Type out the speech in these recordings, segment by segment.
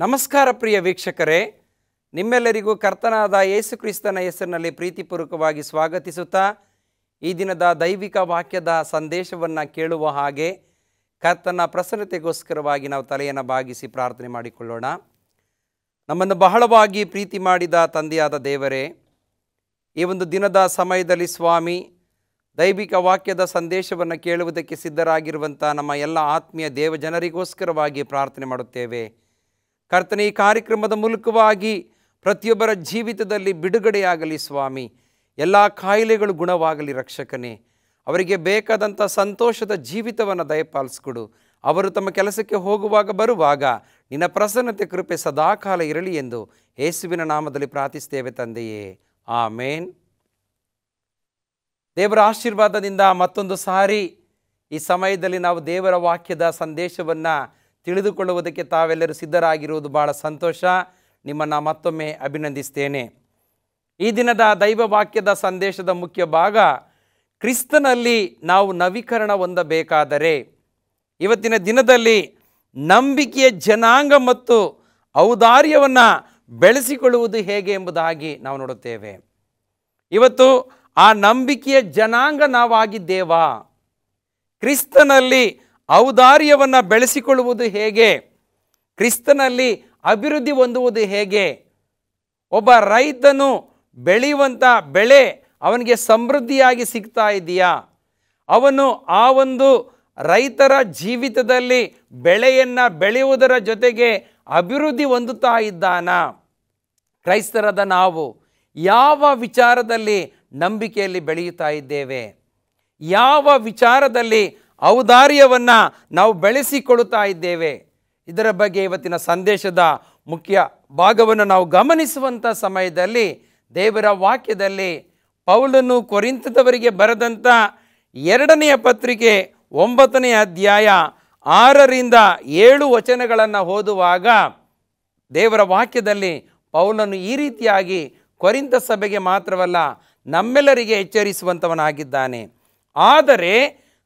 ನಮಸ್ಕಾರ ಪ್ರಿಯ ವೀಕ್ಷಕರೇ, ನಿಮ್ಮೆಲ್ಲರಿಗೂ ಕರ್ತನಾದ ಯೇಸು ಕ್ರಿಸ್ತನ ಹೆಸರಿನಲ್ಲಿ ಪ್ರೀತಿಪೂರ್ವಕವಾಗಿ ಸ್ವಾಗತಿಸುತ್ತಾ ಈ ದಿನದ ದೈವಿಕ ವಾಕ್ಯದ ಸಂದೇಶವನ್ನು ಕೇಳುವ ಹಾಗೆ ಕರ್ತನ ಪ್ರಸನ್ನತೆಗೋಸ್ಕರವಾಗಿ ನಾವು ತಲೆಯನ್ನು ಬಾಗಿಸಿ ಪ್ರಾರ್ಥನೆ ಮಾಡಿಕೊಳ್ಳೋಣ. ನಮ್ಮನ್ನು ಬಹಳವಾಗಿ ಪ್ರೀತಿ ಮಾಡಿದ ತಂದೆಯಾದ ದೇವರೇ, ಈ ಒಂದು ದಿನದ ಸಮಯದಲ್ಲಿ ಸ್ವಾಮಿ ದೈವಿಕ ವಾಕ್ಯದ ಸಂದೇಶವನ್ನು ಕೇಳುವುದಕ್ಕೆ ಸಿದ್ಧರಾಗಿರುವಂಥ ನಮ್ಮ ಎಲ್ಲ ಆತ್ಮೀಯ ದೇವಜನರಿಗೋಸ್ಕರವಾಗಿ ಪ್ರಾರ್ಥನೆ ಮಾಡುತ್ತೇವೆ. ಕರ್ತನ ಈ ಕಾರ್ಯಕ್ರಮದ ಮೂಲಕವಾಗಿ ಪ್ರತಿಯೊಬ್ಬರ ಜೀವಿತದಲ್ಲಿ ಬಿಡುಗಡೆಯಾಗಲಿ ಸ್ವಾಮಿ. ಎಲ್ಲ ಕಾಯಿಲೆಗಳು ಗುಣವಾಗಲಿ ರಕ್ಷಕನೇ. ಅವರಿಗೆ ಬೇಕಾದಂಥ ಸಂತೋಷದ ಜೀವಿತವನ್ನು ದಯಪಾಲಿಸ್ಕೊಡು. ಅವರು ತಮ್ಮ ಕೆಲಸಕ್ಕೆ ಹೋಗುವಾಗ ಬರುವಾಗ ನಿನ್ನ ಪ್ರಸನ್ನತೆ ಕೃಪೆ ಸದಾಕಾಲ ಇರಲಿ ಎಂದು ಯೇಸುವಿನ ನಾಮದಲ್ಲಿ ಪ್ರಾರ್ಥಿಸ್ತೇವೆ ತಂದೆಯೇ, ಆಮೇನ್. ದೇವರ ಆಶೀರ್ವಾದದಿಂದ ಮತ್ತೊಂದು ಸಾರಿ ಈ ಸಮಯದಲ್ಲಿ ನಾವು ದೇವರ ವಾಕ್ಯದ ಸಂದೇಶವನ್ನು ತಿಳಿದುಕೊಳ್ಳುವುದಕ್ಕೆ ತಾವೆಲ್ಲರೂ ಸಿದ್ಧರಾಗಿರುವುದು ಭಾಳ ಸಂತೋಷ. ನಿಮ್ಮನ್ನು ಮತ್ತೊಮ್ಮೆ ಅಭಿನಂದಿಸ್ತೇನೆ. ಈ ದಿನದ ದೈವ ವಾಕ್ಯದ ಸಂದೇಶದ ಮುಖ್ಯ ಭಾಗ, ಕ್ರಿಸ್ತನಲ್ಲಿ ನಾವು ನವೀಕರಣ ಹೊಂದಬೇಕಾದರೆ ಇವತ್ತಿನ ದಿನದಲ್ಲಿ ನಂಬಿಕೆಯ ಜನಾಂಗ ಮತ್ತು ಔದಾರ್ಯವನ್ನು ಬೆಳೆಸಿಕೊಳ್ಳುವುದು ಹೇಗೆ ಎಂಬುದಾಗಿ ನಾವು ನೋಡುತ್ತೇವೆ. ಇವತ್ತು ಆ ನಂಬಿಕೆಯ ಜನಾಂಗ ನಾವಾಗಿದ್ದೇವಾ? ಕ್ರಿಸ್ತನಲ್ಲಿ ಔದಾರ್ಯವನ್ನು ಬೆಳೆಸಿಕೊಳ್ಳುವುದು ಹೇಗೆ? ಕ್ರಿಸ್ತನಲ್ಲಿ ಅಭಿವೃದ್ಧಿ ಹೊಂದುವುದು ಹೇಗೆ? ಒಬ್ಬ ರೈತನು ಬೆಳೆಯುವಂಥ ಬೆಳೆ ಅವನಿಗೆ ಸಮೃದ್ಧಿಯಾಗಿ ಸಿಗ್ತಾ ಇದೆಯಾ? ಅವನು ಆ ಒಂದು ರೈತರ ಜೀವಿತದಲ್ಲಿ ಬೆಳೆಯನ್ನು ಬೆಳೆಯುವುದರ ಜೊತೆಗೆ ಅಭಿವೃದ್ಧಿ ಹೊಂದುತ್ತಾ ಇದ್ದಾನಾ? ಕ್ರೈಸ್ತರಾದ ನಾವು ಯಾವ ವಿಚಾರದಲ್ಲಿ ನಂಬಿಕೆಯಲ್ಲಿ ಬೆಳೆಯುತ್ತಾ ಇದ್ದೇವೆ? ಯಾವ ವಿಚಾರದಲ್ಲಿ ಔದಾರ್ಯವನ್ನು ನಾವು ಬೆಳೆಸಿಕೊಳ್ಳುತ್ತಾ ಇದ್ದೇವೆ? ಇದರ ಬಗ್ಗೆ ಇವತ್ತಿನ ಸಂದೇಶದ ಮುಖ್ಯ ಭಾಗವನ್ನು ನಾವು ಗಮನಿಸುವಂಥ ಸಮಯದಲ್ಲಿ ದೇವರ ವಾಕ್ಯದಲ್ಲಿ ಪೌಲನು ಕೊರಿಂಥದವರಿಗೆ ಬರೆದಂಥ 2ನೇ ಪತ್ರಿಕೆ 9ನೇ ಅಧ್ಯಾಯ 6ರಿಂದ 7 ವಚನಗಳನ್ನು ಓದುವಾಗ ದೇವರ ವಾಕ್ಯದಲ್ಲಿ ಪೌಲನು ಈ ರೀತಿಯಾಗಿ ಕೊರಿಂಥ ಸಭೆಗೆ ಮಾತ್ರವಲ್ಲ ನಮ್ಮೆಲ್ಲರಿಗೆ ಎಚ್ಚರಿಸುವಂಥವನಾಗಿದ್ದಾನೆ. ಆದರೆ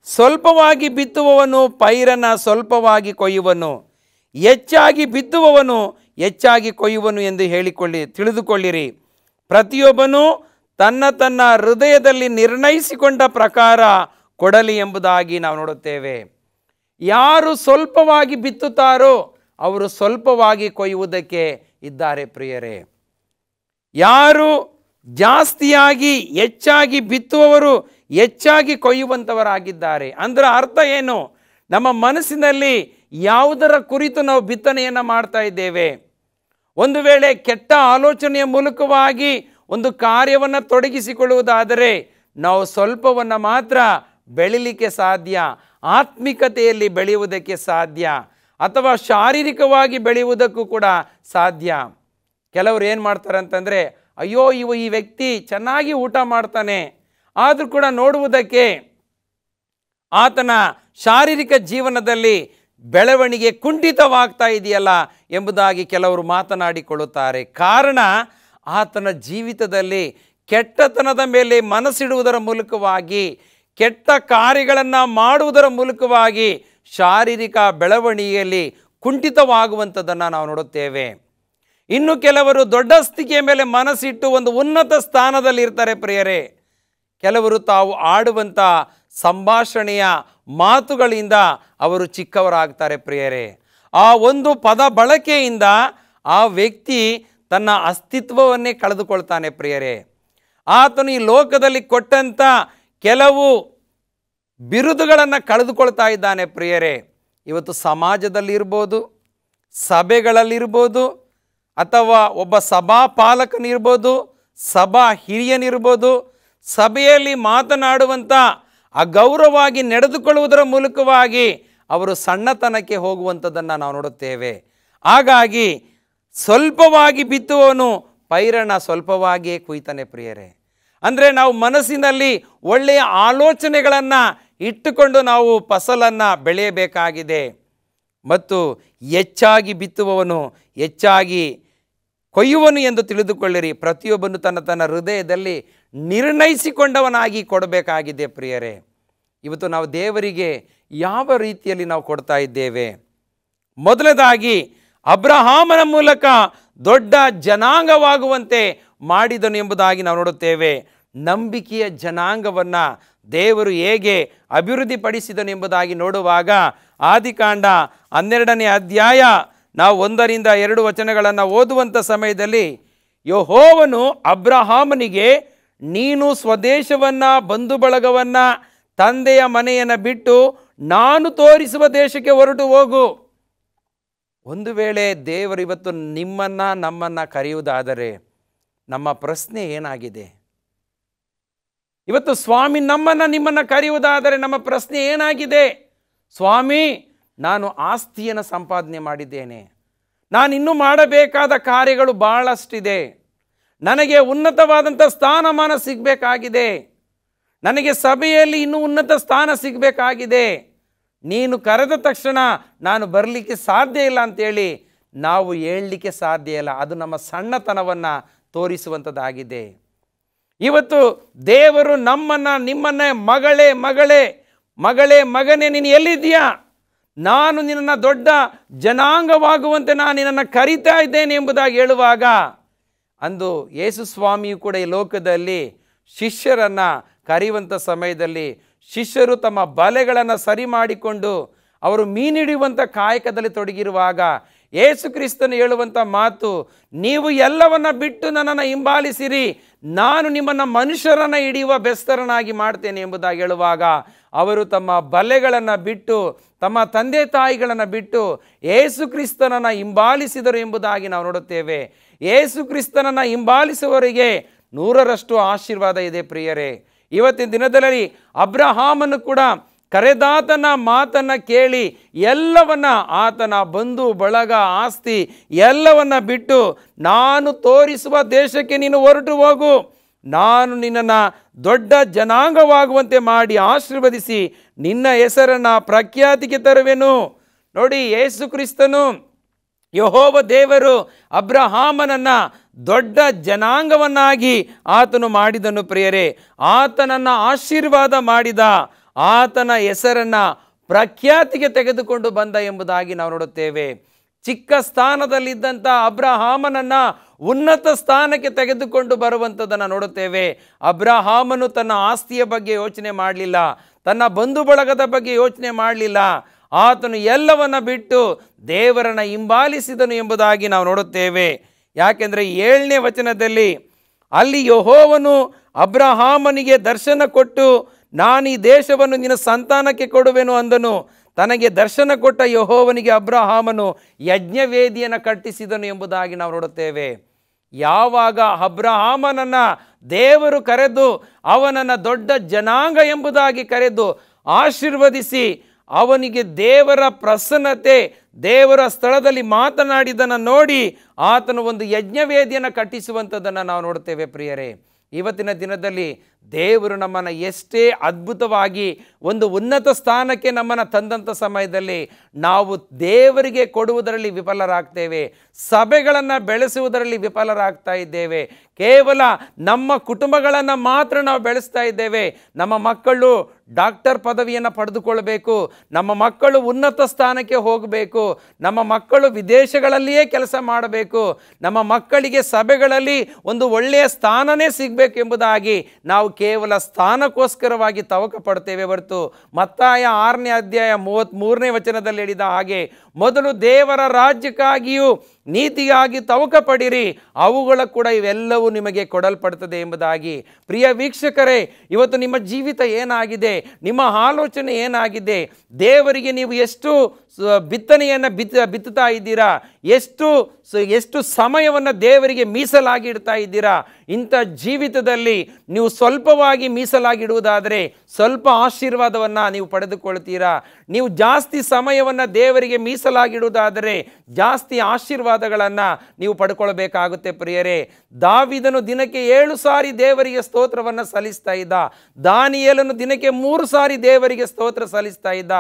ಸ್ವಲ್ಪವಾಗಿ ಬಿತ್ತುವವನು ಪೈರನ್ನು ಸ್ವಲ್ಪವಾಗಿ ಕೊಯ್ಯುವನು, ಹೆಚ್ಚಾಗಿ ಬಿತ್ತುವವನು ಹೆಚ್ಚಾಗಿ ಕೊಯ್ಯುವನು ಎಂದು ತಿಳಿದುಕೊಳ್ಳಿರಿ. ಪ್ರತಿಯೊಬ್ಬನು ತನ್ನ ತನ್ನ ಹೃದಯದಲ್ಲಿ ನಿರ್ಣಯಿಸಿಕೊಂಡ ಪ್ರಕಾರ ಕೊಡಲಿ ಎಂಬುದಾಗಿ ನಾವು ನೋಡುತ್ತೇವೆ. ಯಾರು ಸ್ವಲ್ಪವಾಗಿ ಬಿತ್ತುತ್ತಾರೋ ಅವರು ಸ್ವಲ್ಪವಾಗಿ ಕೊಯ್ಯುವುದಕ್ಕೆ ಇದ್ದಾರೆ ಪ್ರಿಯರೇ. ಯಾರು ಜಾಸ್ತಿಯಾಗಿ ಹೆಚ್ಚಾಗಿ ಬಿತ್ತುವವರು ಹೆಚ್ಚಾಗಿ ಕೊಯ್ಯುವಂಥವರಾಗಿದ್ದಾರೆ. ಅಂದರೆ ಅರ್ಥ ಏನು? ನಮ್ಮ ಮನಸ್ಸಿನಲ್ಲಿ ಯಾವುದರ ಕುರಿತು ನಾವು ಬಿತ್ತನೆಯನ್ನು ಮಾಡ್ತಾ ಇದ್ದೇವೆ? ಒಂದು ವೇಳೆ ಕೆಟ್ಟ ಆಲೋಚನೆಯ ಮೂಲಕವಾಗಿ ಒಂದು ಕಾರ್ಯವನ್ನು ತೊಡಗಿಸಿಕೊಳ್ಳುವುದಾದರೆ ನಾವು ಸ್ವಲ್ಪವನ್ನು ಮಾತ್ರ ಬೆಳಿಲಿಕ್ಕೆ ಸಾಧ್ಯ, ಆತ್ಮಿಕತೆಯಲ್ಲಿ ಬೆಳೆಯುವುದಕ್ಕೆ ಸಾಧ್ಯ, ಅಥವಾ ಶಾರೀರಿಕವಾಗಿ ಬೆಳೆಯುವುದಕ್ಕೂ ಕೂಡ ಸಾಧ್ಯ. ಕೆಲವರು ಏನು ಮಾಡ್ತಾರೆ ಅಂತಂದರೆ, ಅಯ್ಯೋ ಈ ವ್ಯಕ್ತಿ ಚೆನ್ನಾಗಿ ಊಟ ಮಾಡ್ತಾನೆ, ಆದರೂ ಕೂಡ ನೋಡುವುದಕ್ಕೆ ಆತನ ಶಾರೀರಿಕ ಜೀವನದಲ್ಲಿ ಬೆಳವಣಿಗೆ ಕುಂಠಿತವಾಗ್ತಾ ಇದೆಯಲ್ಲ ಎಂಬುದಾಗಿ ಕೆಲವರು ಮಾತನಾಡಿಕೊಳ್ಳುತ್ತಾರೆ. ಕಾರಣ ಆತನ ಜೀವಿತದಲ್ಲಿ ಕೆಟ್ಟತನದ ಮೇಲೆ ಮನಸ್ಸಿಡುವುದರ ಮೂಲಕವಾಗಿ, ಕೆಟ್ಟ ಕಾರ್ಯಗಳನ್ನು ಮಾಡುವುದರ ಮೂಲಕವಾಗಿ ಶಾರೀರಿಕ ಬೆಳವಣಿಗೆಯಲ್ಲಿ ಕುಂಠಿತವಾಗುವಂಥದ್ದನ್ನು ನಾವು ನೋಡುತ್ತೇವೆ. ಇನ್ನು ಕೆಲವರು ದೊಡ್ಡಸ್ತಿಕೆಯ ಮೇಲೆ ಮನಸ್ಸಿಟ್ಟು ಒಂದು ಉನ್ನತ ಸ್ಥಾನದಲ್ಲಿ ಇರ್ತಾರೆ ಪ್ರಿಯರೇ. ಕೆಲವರು ತಾವು ಆಡುವಂಥ ಸಂಭಾಷಣೆಯ ಮಾತುಗಳಿಂದ ಅವರು ಚಿಕ್ಕವರಾಗ್ತಾರೆ ಪ್ರಿಯರೇ. ಆ ಒಂದು ಪದ ಬಳಕೆಯಿಂದ ಆ ವ್ಯಕ್ತಿ ತನ್ನ ಅಸ್ತಿತ್ವವನ್ನೇ ಕಳೆದುಕೊಳ್ತಾನೆ ಪ್ರಿಯರೇ. ಆತನು ಈ ಲೋಕದಲ್ಲಿ ಕೊಟ್ಟಂಥ ಕೆಲವು ಬಿರುದುಗಳನ್ನು ಕಳೆದುಕೊಳ್ತಾ ಇದ್ದಾನೆ ಪ್ರಿಯರೇ. ಇವತ್ತು ಸಮಾಜದಲ್ಲಿರ್ಬೋದು, ಸಭೆಗಳಲ್ಲಿರ್ಬೋದು, ಅಥವಾ ಒಬ್ಬ ಸಭಾ ಪಾಲಕನಿರ್ಬೋದು, ಸಭಾ ಹಿರಿಯನಿರ್ಬೋದು, ಸಭೆಯಲ್ಲಿ ಮಾತನಾಡುವಂಥ ಅಗೌರವವಾಗಿ ನಡೆದುಕೊಳ್ಳುವುದರ ಮೂಲಕವಾಗಿ ಅವರು ಸಣ್ಣತನಕ್ಕೆ ಹೋಗುವಂಥದ್ದನ್ನು ನಾವು ನೋಡುತ್ತೇವೆ. ಹಾಗಾಗಿ ಸ್ವಲ್ಪವಾಗಿ ಬಿತ್ತುವವನು ಪೈರನ್ನು ಸ್ವಲ್ಪವಾಗಿಯೇ ಕುಯ್ತಾನೆ ಪ್ರಿಯರೇ. ಅಂದರೆ ನಾವು ಮನಸ್ಸಿನಲ್ಲಿ ಒಳ್ಳೆಯ ಆಲೋಚನೆಗಳನ್ನು ಇಟ್ಟುಕೊಂಡು ನಾವು ಫಸಲನ್ನು ಬೆಳೆಯಬೇಕಾಗಿದೆ. ಮತ್ತು ಹೆಚ್ಚಾಗಿ ಬಿತ್ತುವವನು ಹೆಚ್ಚಾಗಿ ಕೊಯ್ಯುವನು ಎಂದು ತಿಳಿದುಕೊಳ್ಳಿರಿ. ಪ್ರತಿಯೊಬ್ಬನು ತನ್ನ ತನ್ನ ಹೃದಯದಲ್ಲಿ ನಿರ್ಣಯಿಸಿಕೊಂಡವನಾಗಿ ಕೊಡಬೇಕಾಗಿದೆ ಪ್ರಿಯರೇ. ಇವತ್ತು ನಾವು ದೇವರಿಗೆ ಯಾವ ರೀತಿಯಲ್ಲಿ ನಾವು ಕೊಡ್ತಾ ಇದ್ದೇವೆ? ಮೊದಲನೇದಾಗಿ ಅಬ್ರಹಾಮನ ಮೂಲಕ ದೊಡ್ಡ ಜನಾಂಗವಾಗುವಂತೆ ಮಾಡಿದನು ಎಂಬುದಾಗಿ ನಾವು ನೋಡುತ್ತೇವೆ. ನಂಬಿಕೆಯ ಜನಾಂಗವನ್ನು ದೇವರು ಹೇಗೆ ಅಭಿವೃದ್ಧಿಪಡಿಸಿದನು ಎಂಬುದಾಗಿ ನೋಡುವಾಗ ಆದಿಕಾಂಡ 12ನೇ ಅಧ್ಯಾಯ ನಾವು 1-2 ವಚನಗಳನ್ನು ಓದುವಂಥ ಸಮಯದಲ್ಲಿ ಯೆಹೋವನು ಅಬ್ರಹಾಮನಿಗೆ, ನೀನು ಸ್ವದೇಶವನ್ನು, ಬಂಧು ಬಳಗವನ್ನು, ತಂದೆಯ ಮನೆಯನ್ನು ಬಿಟ್ಟು ನಾನು ತೋರಿಸುವ ದೇಶಕ್ಕೆ ಹೊರಟು ಹೋಗು. ಒಂದು ವೇಳೆ ದೇವರು ಇವತ್ತು ನಿಮ್ಮನ್ನು ನಮ್ಮನ್ನು ಕರೆಯುವುದಾದರೆ ನಮ್ಮ ಪ್ರಶ್ನೆ ಏನಾಗಿದೆ? ಇವತ್ತು ಸ್ವಾಮಿ ನಮ್ಮನ್ನು ನಿಮ್ಮನ್ನು ಕರೆಯುವುದಾದರೆ ನಮ್ಮ ಪ್ರಶ್ನೆ ಏನಾಗಿದೆ? ಸ್ವಾಮಿ, ನಾನು ಆಸ್ತಿಯನ್ನು ಸಂಪಾದನೆ ಮಾಡಿದ್ದೇನೆ, ನಾನು ಇನ್ನೂ ಮಾಡಬೇಕಾದ ಕಾರ್ಯಗಳು ಬಹಳಷ್ಟಿದೆ, ನನಗೆ ಉನ್ನತವಾದಂಥ ಸ್ಥಾನಮಾನ ಸಿಗಬೇಕಾಗಿದೆ, ನನಗೆ ಸಭೆಯಲ್ಲಿ ಇನ್ನೂ ಉನ್ನತ ಸ್ಥಾನ ಸಿಗಬೇಕಾಗಿದೆ, ನೀನು ಕರೆದ ತಕ್ಷಣ ನಾನು ಬರಲಿಕ್ಕೆ ಸಾಧ್ಯ ಇಲ್ಲ ಅಂತೇಳಿ ನಾವು ಹೇಳಲಿಕ್ಕೆ ಸಾಧ್ಯ ಇಲ್ಲ. ಅದು ನಮ್ಮ ಸಣ್ಣತನವನ್ನು ತೋರಿಸುವಂಥದ್ದಾಗಿದೆ. ಇವತ್ತು ದೇವರು ನಮ್ಮನ್ನು, ನಿಮ್ಮನ್ನೇ, ಮಗಳೇ ಮಗಳೇ ಮಗಳೇ ಮಗನೇ ನೀನು ಎಲ್ಲಿದ್ದೀಯಾ, ನಾನು ನಿನ್ನನ್ನು ದೊಡ್ಡ ಜನಾಂಗವಾಗುವಂತೆ ನಾನು ನಿನ್ನನ್ನು ಕರೀತಾ ಇದ್ದೇನೆ ಎಂಬುದಾಗಿ ಹೇಳುವಾಗ, ಅಂದು ಯೇಸು ಸ್ವಾಮಿಯು ಕೂಡ ಈ ಲೋಕದಲ್ಲಿ ಶಿಷ್ಯರನ್ನು ಕರೆಯುವಂಥ ಸಮಯದಲ್ಲಿ ಶಿಷ್ಯರು ತಮ್ಮ ಬಲೆಗಳನ್ನು ಸರಿ ಮಾಡಿಕೊಂಡು ಅವರು ಮೀನಿಡಿಯುವಂಥ ಕಾಯಕದಲ್ಲಿ ತೊಡಗಿರುವಾಗ ಯೇಸು ಕ್ರಿಸ್ತನು ಹೇಳುವಂಥ ಮಾತು, ನೀವು ಎಲ್ಲವನ್ನ ಬಿಟ್ಟು ನನ್ನನ್ನು ಹಿಂಬಾಲಿಸಿರಿ, ನಾನು ನಿಮ್ಮನ್ನು ಮನುಷ್ಯರನ್ನು ಹಿಡಿಯುವ ಬೆಸ್ತರನಾಗಿ ಮಾಡ್ತೇನೆ ಎಂಬುದಾಗಿ ಹೇಳುವಾಗ ಅವರು ತಮ್ಮ ಬಲೆಗಳನ್ನು ಬಿಟ್ಟು, ತಮ್ಮ ತಂದೆ ತಾಯಿಗಳನ್ನು ಬಿಟ್ಟು ಯೇಸು ಕ್ರಿಸ್ತನನ್ನು ಹಿಂಬಾಲಿಸಿದರು ಎಂಬುದಾಗಿ ನಾವು ನೋಡುತ್ತೇವೆ. ಯೇಸು ಕ್ರಿಸ್ತನನ್ನು ಹಿಂಬಾಲಿಸುವವರಿಗೆ 100ರಷ್ಟು ಆಶೀರ್ವಾದ ಇದೆ ಪ್ರಿಯರೇ. ಇವತ್ತಿನ ದಿನದಲ್ಲಿ ಅಬ್ರಹಾಮನು ಕೂಡ ಕರೆದಾತನ ಮಾತನ್ನು ಕೇಳಿ ಎಲ್ಲವನ್ನ, ಆತನ ಬಂಧು ಬಳಗ, ಆಸ್ತಿ ಎಲ್ಲವನ್ನ ಬಿಟ್ಟು ನಾನು ತೋರಿಸುವ ದೇಶಕ್ಕೆ ನೀನು ಹೊರಟು ಹೋಗು, ನಾನು ನಿನ್ನನ್ನು ದೊಡ್ಡ ಜನಾಂಗವಾಗುವಂತೆ ಮಾಡಿ ಆಶೀರ್ವದಿಸಿ ನಿನ್ನ ಹೆಸರನ್ನು ಪ್ರಖ್ಯಾತಿಗೆ ತರುವೆನು. ನೋಡಿ, ಯೇಸು ಕ್ರಿಸ್ತನು, ಯೆಹೋವ ದೇವರು ಅಬ್ರಹಾಮನನ್ನು ದೊಡ್ಡ ಜನಾಂಗವನ್ನಾಗಿ ಆತನು ಮಾಡಿದನು ಪ್ರಿಯರೇ. ಆತನನ್ನು ಆಶೀರ್ವಾದ ಮಾಡಿದ, ಆತನ ಹೆಸರನ್ನು ಪ್ರಖ್ಯಾತಿಗೆ ತೆಗೆದುಕೊಂಡು ಬಂದ ಎಂಬುದಾಗಿ ನಾವು ನೋಡುತ್ತೇವೆ. ಚಿಕ್ಕ ಸ್ಥಾನದಲ್ಲಿದ್ದಂಥ ಅಬ್ರಹಾಮನನ್ನು ಉನ್ನತ ಸ್ಥಾನಕ್ಕೆ ತೆಗೆದುಕೊಂಡು ಬರುವಂಥದ್ದನ್ನು ನೋಡುತ್ತೇವೆ. ಅಬ್ರಹಾಮನು ತನ್ನ ಆಸ್ತಿಯ ಬಗ್ಗೆ ಯೋಚನೆ ಮಾಡಲಿಲ್ಲ, ತನ್ನ ಬಂಧು ಬಳಗದ ಬಗ್ಗೆ ಯೋಚನೆ ಮಾಡಲಿಲ್ಲ. ಆತನು ಎಲ್ಲವನ್ನ ಬಿಟ್ಟು ದೇವರನ್ನು ಹಿಂಬಾಲಿಸಿದನು ಎಂಬುದಾಗಿ ನಾವು ನೋಡುತ್ತೇವೆ. ಯಾಕೆಂದರೆ 7ನೇ ವಚನದಲ್ಲಿ ಅಲ್ಲಿ ಯೆಹೋವನು ಅಬ್ರಹಾಮನಿಗೆ ದರ್ಶನ ಕೊಟ್ಟು, ನಾನು ಈ ದೇಶವನ್ನು ನಿನ್ನ ಸಂತಾನಕ್ಕೆ ಕೊಡುವೆನು ಅಂದನು. ತನಗೆ ದರ್ಶನ ಕೊಟ್ಟ ಯೆಹೋವನಿಗೆ ಅಬ್ರಹಾಮನು ಯಜ್ಞವೇದಿಯನ್ನು ಕಟ್ಟಿಸಿದನು ಎಂಬುದಾಗಿ ನಾವು ನೋಡುತ್ತೇವೆ. ಯಾವಾಗ ಅಬ್ರಹಾಮನನ್ನು ದೇವರು ಕರೆದು ಅವನನ್ನು ದೊಡ್ಡ ಜನಾಂಗ ಎಂಬುದಾಗಿ ಕರೆದು ಆಶೀರ್ವದಿಸಿ ಅವನಿಗೆ ದೇವರ ಪ್ರಸನ್ನತೆ, ದೇವರ ಸ್ಥಳದಲ್ಲಿ ಮಾತನಾಡಿದ್ದನ್ನು ನೋಡಿ ಆತನು ಒಂದು ಯಜ್ಞವೇದಿಯನ್ನು ಕಟ್ಟಿಸುವಂಥದ್ದನ್ನು ನಾವು ನೋಡುತ್ತೇವೆ ಪ್ರಿಯರೇ. ಇವತ್ತಿನ ದಿನದಲ್ಲಿ ದೇವರು ನಮ್ಮನ್ನು ಎಷ್ಟೇ ಅದ್ಭುತವಾಗಿ ಒಂದು ಉನ್ನತ ಸ್ಥಾನಕ್ಕೆ ನಮ್ಮನ್ನು ತಂದಂಥ ಸಮಯದಲ್ಲಿ ನಾವು ದೇವರಿಗೆ ಕೊಡುವುದರಲ್ಲಿ ವಿಫಲರಾಗ್ತೇವೆ, ಸಭೆಗಳನ್ನು ಬೆಳೆಸುವುದರಲ್ಲಿ ವಿಫಲರಾಗ್ತಾ ಇದ್ದೇವೆ. ಕೇವಲ ನಮ್ಮ ಕುಟುಂಬಗಳನ್ನು ಮಾತ್ರ ನಾವು ಬೆಳೆಸ್ತಾ ಇದ್ದೇವೆ. ನಮ್ಮ ಮಕ್ಕಳು ಡಾಕ್ಟರ್ ಪದವಿಯನ್ನು ಪಡೆದುಕೊಳ್ಳಬೇಕು, ನಮ್ಮ ಮಕ್ಕಳು ಉನ್ನತ ಸ್ಥಾನಕ್ಕೆ ಹೋಗಬೇಕು, ನಮ್ಮ ಮಕ್ಕಳು ವಿದೇಶಗಳಲ್ಲಿಯೇ ಕೆಲಸ ಮಾಡಬೇಕು, ನಮ್ಮ ಮಕ್ಕಳಿಗೆ ಸಭೆಗಳಲ್ಲಿ ಒಂದು ಒಳ್ಳೆಯ ಸ್ಥಾನನೇ ಸಿಗಬೇಕು ಎಂಬುದಾಗಿ ನಾವು ಕೇವಲ ಸ್ಥಾನಕ್ಕೋಸ್ಕರವಾಗಿ ತವಕ ಪಡ್ತೇವೆ ಹೊರತು ಮತ್ತಾಯ 6ನೇ ಅಧ್ಯಾಯ 33ನೇ ವಚನದಲ್ಲಿ ಹೇಳಿದ ಹಾಗೆ ಮೊದಲು ದೇವರ ರಾಜ್ಯಕ್ಕಾಗಿಯೂ ನೀತಿಗಾಗಿ ತವಕ ಪಡಿರಿ, ಅವುಗಳ ಕೂಡ ಇವೆಲ್ಲವೂ ನಿಮಗೆ ಕೊಡಲ್ಪಡ್ತದೆ ಎಂಬುದಾಗಿ. ಪ್ರಿಯ ವೀಕ್ಷಕರೇ, ಇವತ್ತು ನಿಮ್ಮ ಜೀವಿತ ಏನಾಗಿದೆ, ನಿಮ್ಮ ಆಲೋಚನೆ ಏನಾಗಿದೆ, ದೇವರಿಗೆ ನೀವು ಎಷ್ಟು ಬಿತ್ತನೆಯನ್ನು ಬಿತ್ತುತ್ತಾ ಇದ್ದೀರಾ, ಎಷ್ಟು ಸಮಯವನ್ನು ದೇವರಿಗೆ ಮೀಸಲಾಗಿ ಇಡ್ತಾ ಇದ್ದೀರಾ? ಇಂಥ ಜೀವಿತದಲ್ಲಿ ನೀವು ಸ್ವಲ್ಪವಾಗಿ ಮೀಸಲಾಗಿಡುವುದಾದರೆ ಸ್ವಲ್ಪ ಆಶೀರ್ವಾದವನ್ನು ನೀವು ಪಡೆದುಕೊಳ್ತೀರಾ. ನೀವು ಜಾಸ್ತಿ ಸಮಯವನ್ನು ದೇವರಿಗೆ ಮೀಸಲಾಗಿಡುವುದಾದರೆ ಜಾಸ್ತಿ ಆಶೀರ್ವಾದಗಳನ್ನು ನೀವು ಪಡ್ಕೊಳ್ಬೇಕಾಗುತ್ತೆ ಪ್ರಿಯರೇ. ದಾವೀದನು ದಿನಕ್ಕೆ 7 ಸಾರಿ ದೇವರಿಗೆ ಸ್ತೋತ್ರವನ್ನು ಸಲ್ಲಿಸ್ತಾ ಇದ್ದ. ದಾನಿಯೇಲನು ದಿನಕ್ಕೆ 3 ಸಾರಿ ದೇವರಿಗೆ ಸ್ತೋತ್ರ ಸಲ್ಲಿಸ್ತಾ ಇದ್ದ.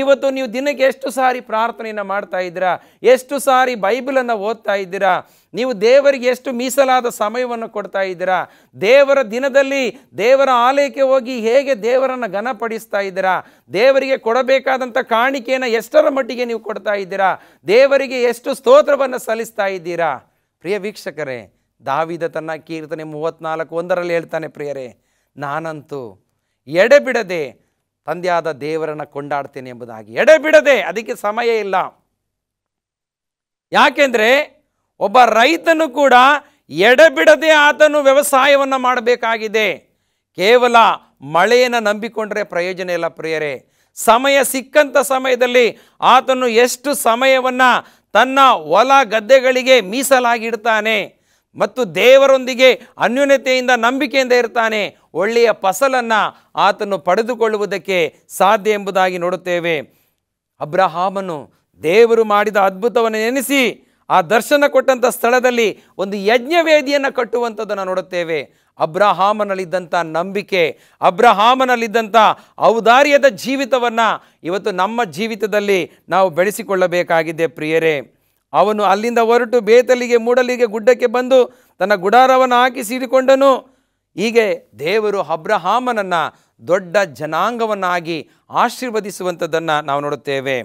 ಇವತ್ತು ನೀವು ದಿನಕ್ಕೆ ಎಷ್ಟು ಸಾರಿ ಪ್ರಾರ್ಥನೆಯನ್ನು ಮಾಡ್ತಾ ಇದ್ದೀರಾ? ಎಷ್ಟು ಸಾರಿ ಬೈಬಲನ್ನು ಓದ್ತಾ ಇದ್ದೀರಾ? ನೀವು ದೇವರಿಗೆ ಎಷ್ಟು ಮೀಸಲಾದ ಸಮಯವನ್ನು ಕೊಡ್ತಾ ಇದ್ದೀರಾ? ದೇವರ ದಿನದಲ್ಲಿ ದೇವರ ಆಲಯಕ್ಕೆ ಹೋಗಿ ಹೇಗೆ ದೇವರನ್ನು ಘನಪಡಿಸ್ತಾ ಇದ್ದೀರಾ? ದೇವರಿಗೆ ಕೊಡಬೇಕಾದಂಥ ಕಾಣಿಕೆಯನ್ನು ಎಷ್ಟರ ಮಟ್ಟಿಗೆ ನೀವು ಕೊಡ್ತಾ ಇದ್ದೀರಾ? ದೇವರಿಗೆ ಎಷ್ಟು ಸ್ತೋತ್ರವನ್ನು ಸಲ್ಲಿಸ್ತಾ ಇದ್ದೀರಾ? ಪ್ರಿಯ ವೀಕ್ಷಕರೇ, ದಾವೀದ ತನ್ನ ಕೀರ್ತನೆ 34:1 ಹೇಳ್ತಾನೆ, ಪ್ರಿಯರೇ, ನಾನಂತೂ ಎಡೆಬಿಡದೆ ತಂದೆಯಾದ ದೇವರನ್ನು ಕೊಂಡಾಡ್ತೇನೆ ಎಂಬುದಾಗಿ. ಎಡೆಬಿಡದೆ, ಅದಕ್ಕೆ ಸಮಯ ಇಲ್ಲ. ಯಾಕೆಂದರೆ ಒಬ್ಬ ರೈತನು ಕೂಡ ಎಡೆಬಿಡದೆ ಆತನು ವ್ಯವಸಾಯವನ್ನು ಮಾಡಬೇಕಾಗಿದೆ. ಕೇವಲ ಮಳೆಯನ್ನು ನಂಬಿಕೊಂಡ್ರೆ ಪ್ರಯೋಜನ ಇಲ್ಲ ಪ್ರಿಯರೇ. ಸಮಯ ಸಿಕ್ಕಂಥ ಸಮಯದಲ್ಲಿ ಆತನು ಎಷ್ಟು ಸಮಯವನ್ನು ತನ್ನ ಹೊಲ ಗದ್ದೆಗಳಿಗೆ ಮೀಸಲಾಗಿಡ್ತಾನೆ ಮತ್ತು ದೇವರೊಂದಿಗೆ ಅನ್ಯೋನ್ಯತೆಯಿಂದ ನಂಬಿಕೆಯಿಂದ ಇರ್ತಾನೆ, ಒಳ್ಳೆಯ ಫಸಲನ್ನು ಆತನು ಪಡೆದುಕೊಳ್ಳುವುದಕ್ಕೆ ಸಾಧ್ಯ ಎಂಬುದಾಗಿ ನೋಡುತ್ತೇವೆ. ಅಬ್ರಹಾಮನು ದೇವರು ಮಾಡಿದ ಅದ್ಭುತವನ್ನು ನೆನೆಸಿ ಆ ದರ್ಶನ ಕೊಟ್ಟಂಥ ಸ್ಥಳದಲ್ಲಿ ಒಂದು ಯಜ್ಞವೇದಿಯನ್ನು ಕಟ್ಟುವಂಥದ್ದನ್ನು ನೋಡುತ್ತೇವೆ. ಅಬ್ರಹಾಮನಲ್ಲಿದ್ದಂಥ ನಂಬಿಕೆ, ಅಬ್ರಹಾಮನಲ್ಲಿದ್ದಂಥ ಔದಾರ್ಯದ ಜೀವಿತವನ್ನು ಇವತ್ತು ನಮ್ಮ ಜೀವಿತದಲ್ಲಿ ನಾವು ಬೆಳೆಸಿಕೊಳ್ಳಬೇಕಾಗಿದೆ ಪ್ರಿಯರೇ. ಅವನು ಅಲ್ಲಿಂದ ಹೊರಟು ಬೇತಲಿಗೆ ಮೂಡಲಿಗೆ ಗುಡ್ಡಕ್ಕೆ ಬಂದು ತನ್ನ ಗುಡಾರವನ್ನು ಹಾಕಿ ಸೀರಿಕೊಂಡನು. ಹೀಗೆ ದೇವರು ಅಬ್ರಹಾಮನನ್ನು ದೊಡ್ಡ ಜನಾಂಗವನ್ನಾಗಿ ಆಶೀರ್ವದಿಸುವಂಥದ್ದನ್ನು ನಾವು ನೋಡುತ್ತೇವೆ.